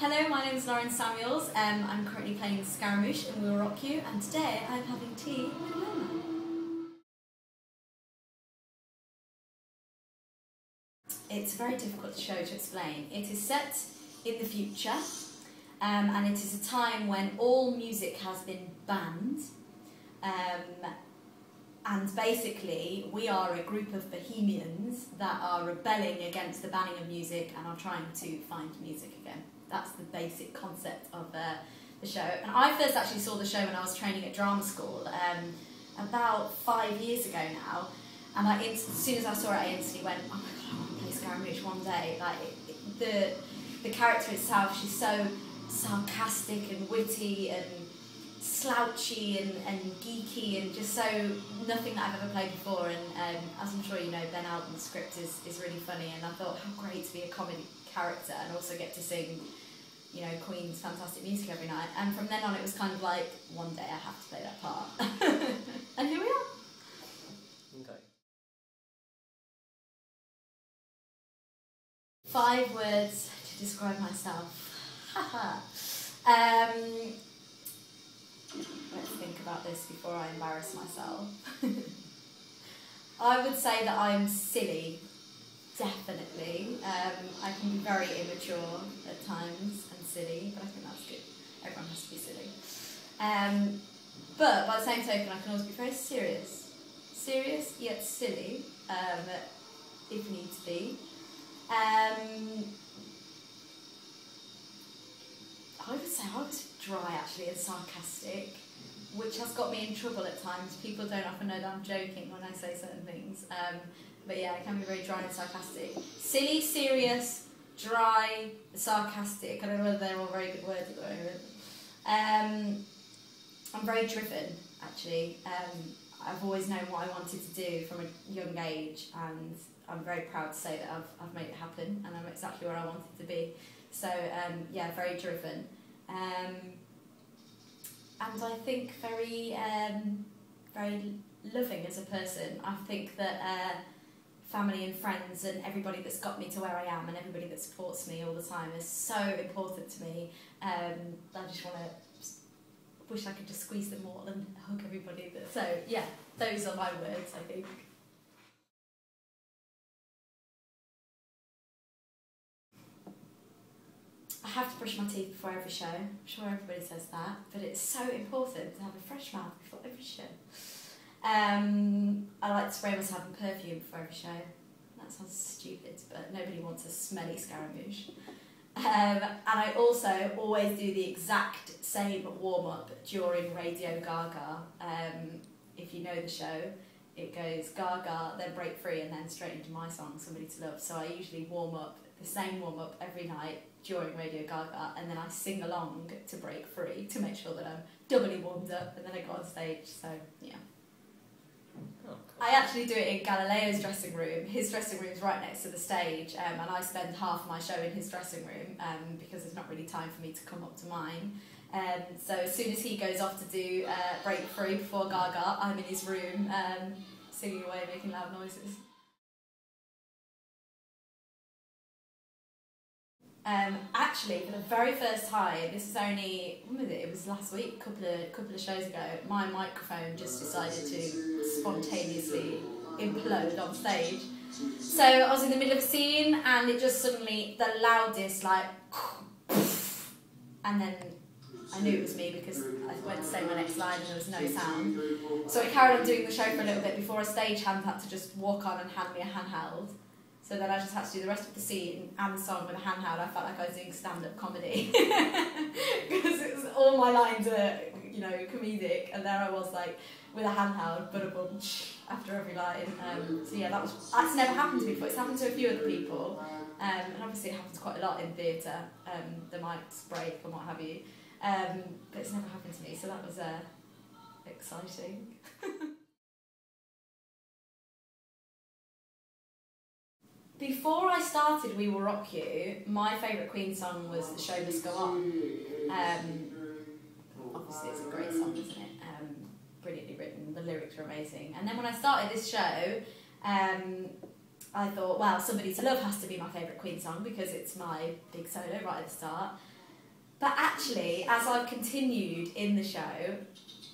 Hello, my name is Lauren Samuels. I'm currently playing Scaramouche in We Will Rock You, and today I'm having tea with Wilma. It's a very difficult show to explain. It is set in the future, and it is a time when all music has been banned. And basically, we are a group of bohemians that are rebelling against the banning of music and are trying to find music again. That's the basic concept of the show. And I first actually saw the show when I was training at drama school, about 5 years ago now. And as soon as I saw it, I instantly went, oh my god, I want to play Scaramouche one day. Like, the character itself, she's so sarcastic and witty and slouchy and geeky and just so nothing that I've ever played before. And as I'm sure you know, Ben Alden's script is really funny, and I thought how great to be a comedy character and also get to sing, you know, Queen's fantastic music every night. And from then on, it was kind of like, one day I have to play that part. And here we are. Okay. 5 words to describe myself. Haha. Let's think about this before I embarrass myself. I would say that I'm silly, definitely. I can be very immature at times and silly, but I think that's good. Everyone has to be silly. But by the same token, I can also be very serious. Serious, yet silly, if need to be. I would say I was dry actually and sarcastic, which has got me in trouble at times. People don't often know that I'm joking when I say certain things. But yeah, I can be very dry and sarcastic. Silly, serious, dry, sarcastic. I don't know whether they're all very good words at the moment. I'm very driven, actually. I've always known what I wanted to do from a young age, and I'm very proud to say that I've made it happen, and I'm exactly where I wanted to be. So yeah, very driven. And I think very loving as a person. I think that family and friends and everybody that's got me to where I am and everybody that supports me all the time is so important to me. I just want to, wish I could just squeeze them all and hug everybody. So yeah, those are my words, I think. I have to brush my teeth before every show. I'm sure everybody says that, but it's so important to have a fresh mouth before every show. I like to spray myself in perfume before every show. That sounds stupid, but nobody wants a smelly Scaramouche. And I also always do the exact same warm-up during Radio Gaga. If you know the show, it goes Gaga, then Break Free, and then straight into my song, Somebody to Love. So I usually warm up, the same warm-up every night during Radio Gaga, and then I sing along to Break Free to make sure that I'm doubly warmed up, and then I go on stage, so yeah. Oh, cool. I actually do it in Galileo's dressing room. His dressing room is right next to the stage, and I spend half of my show in his dressing room because there's not really time for me to come up to mine. So as soon as he goes off to do Break Free before Gaga, I'm in his room singing away, making loud noises. Actually, for the very first time, this is only, when was it? It was last week, a couple of shows ago, my microphone just decided to spontaneously implode on stage. So I was in the middle of a scene and it just suddenly, the loudest, like, and then I knew it was me because I went to say my next line and there was no sound. So I carried on doing the show for a little bit before a stagehand had to just walk on and hand me a handheld. So then I just had to do the rest of the scene and the song with a handheld. I felt like I was doing stand-up comedy. Because it was, all my lines are, you know, comedic, and there I was like with a handheld, but a bunch after every line. So yeah, that's never happened to me before. It's happened to a few other people, and obviously it happens quite a lot in theatre. The mics break and what have you, but it's never happened to me. So that was exciting. Before I started We Will Rock You, my favourite Queen song was The Show Must Go On. Obviously it's a great song, isn't it? Brilliantly written, the lyrics are amazing. And then when I started this show, I thought, well, Somebody to Love has to be my favourite Queen song because it's my big solo right at the start. But actually, as I've continued in the show,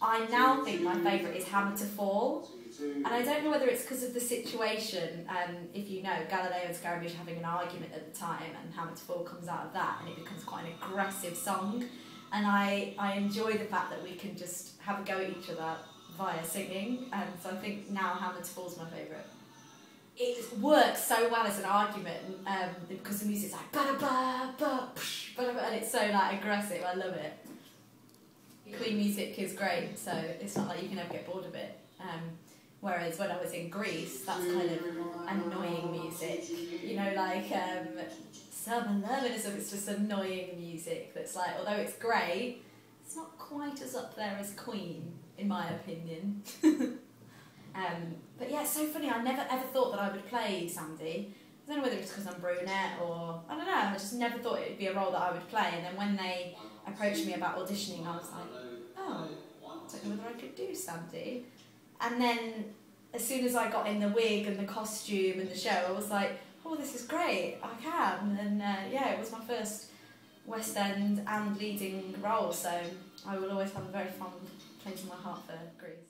I now think my favourite is Hammer to Fall. And I don't know whether it's because of the situation, if you know, Galileo and Scaramouche are having an argument at the time, and Hammer to Fall comes out of that, and it becomes quite an aggressive song. And I enjoy the fact that we can just have a go at each other via singing, and so I think now Hammer to Fall is my favourite. It works so well as an argument because the music's like ba-da-ba, ba-da-psh, ba-da-ba, and it's so like aggressive. I love it. Queen music is great, so it's not like you can ever get bored of it. Whereas when I was in Greece, that's kind of annoying music, you know, like Summer Lovin' or something. It's just annoying music that's like, although it's great, it's not quite as up there as Queen, in my opinion. But yeah, it's so funny, I never ever thought that I would play Sandy. I don't know whether it's because I'm brunette or, I don't know, I just never thought it would be a role that I would play. And then when they approached me about auditioning, I was like, oh, I don't know whether I could do Sandy. And then as soon as I got in the wig and the costume and the show, I was like, oh, this is great, I can. And yeah, it was my first West End and leading role, so I will always have a very fond place in my heart for Grease.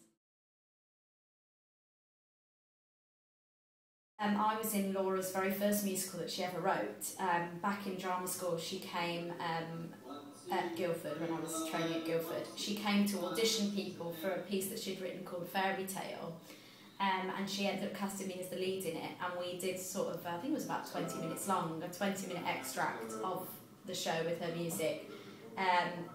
I was in Laura's very first musical that she ever wrote. Back in drama school, she came at Guildford, when I was training at Guildford. She came to audition people for a piece that she'd written called Fairy Tale, and she ended up casting me as the lead in it, and we did sort of, I think it was about 20 minutes long, a 20-minute extract of the show with her music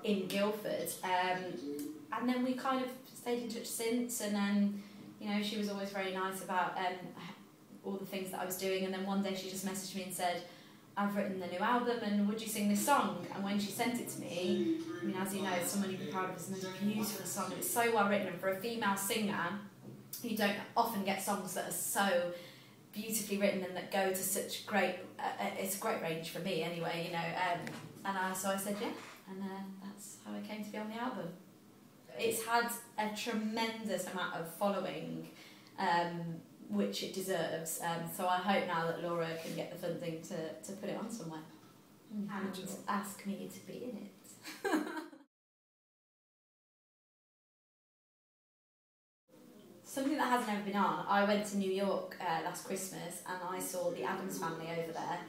in Guildford. And then we kind of stayed in touch since, and then, you know, she was always very nice about all the things that I was doing, and then one day she just messaged me and said, I've written the new album and would you sing this song? And when she sent it to me, I mean, as you know, Someone You'd Be Proud Of is the most beautiful song, and it's so well written, and for a female singer, you don't often get songs that are so beautifully written and that go to such great, it's a great range for me anyway, you know, so I said yeah, and that's how I came to be on the album. It's had a tremendous amount of following, which it deserves, so I hope now that Laura can get the funding to put it on somewhere and ask me to be in it. Something that hasn't ever been on, I went to New York last Christmas and I saw the Addams Family over there,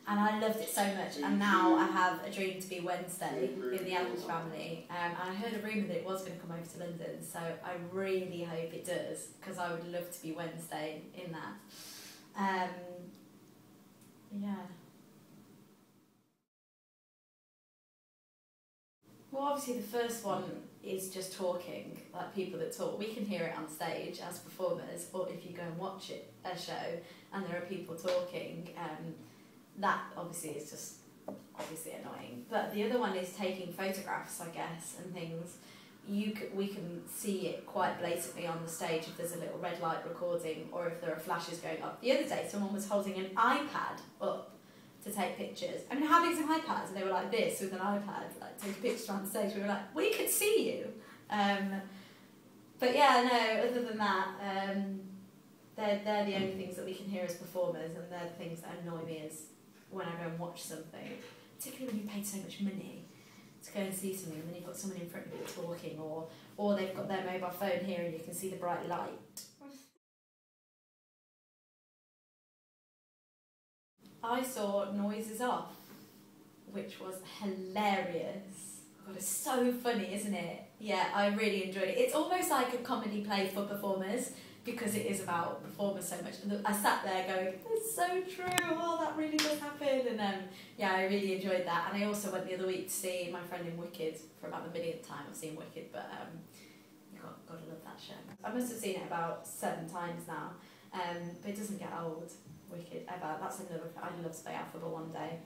and I loved it so much, and now I have a dream to be Wednesday in the Addams Family, and I heard a rumour that it was going to come over to London, so I really hope it does, because I would love to be Wednesday in that. Yeah. Well, obviously the first one is just talking, like people that talk. We can hear it on stage as performers, or if you go and watch it, a show, and there are people talking, that obviously is just obviously annoying. But the other one is taking photographs, I guess, and things. We can see it quite blatantly on the stage if there's a little red light recording or if there are flashes going up. The other day someone was holding an iPad up to take pictures. I mean, how big's an iPad? And they were like this with an iPad, like taking pictures on the stage. We were like, we could see you. But yeah, no, other than that, they're the only things that we can hear as performers, and they're the things that annoy me as when I go and watch something, particularly when you paid so much money to go and see something, and then you've got someone in front of you talking, or they've got their mobile phone here and you can see the bright light. I saw Noises Off, which was hilarious. God, it's so funny, isn't it? Yeah, I really enjoyed it. It's almost like a comedy play for performers, because it is about performers so much. I sat there going, it's so true, oh, that really does happen. And yeah, I really enjoyed that. And I also went the other week to see my friend in Wicked for about the millionth time. I've seen Wicked, but gotta love that show. I must have seen it about 7 times now, but it doesn't get old, Wicked, ever. That's another, I'd love to play Alphabet one day.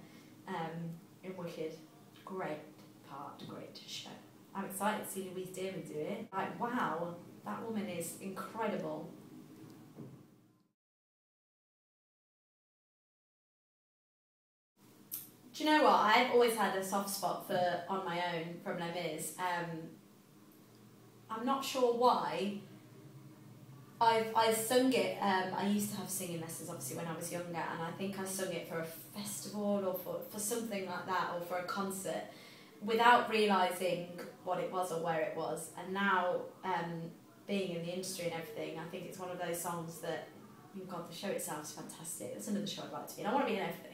In Wicked, great part, great show. I'm excited to see Louise Dearman do it. Like, wow, that woman is incredible. Do you know what? I've always had a soft spot for On My Own from Les Mis. I'm not sure why. I've sung it, I used to have singing lessons obviously when I was younger, and I think I sung it for a festival or for something like that, or for a concert. without realising what it was or where it was. And now, being in the industry and everything, I think it's one of those songs that, oh God, the show itself is fantastic. That's another show I'd like to be in. I want to be in everything.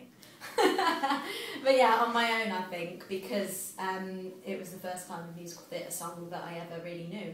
But yeah, on my own, I think, because it was the first kind of musical theatre song that I ever really knew.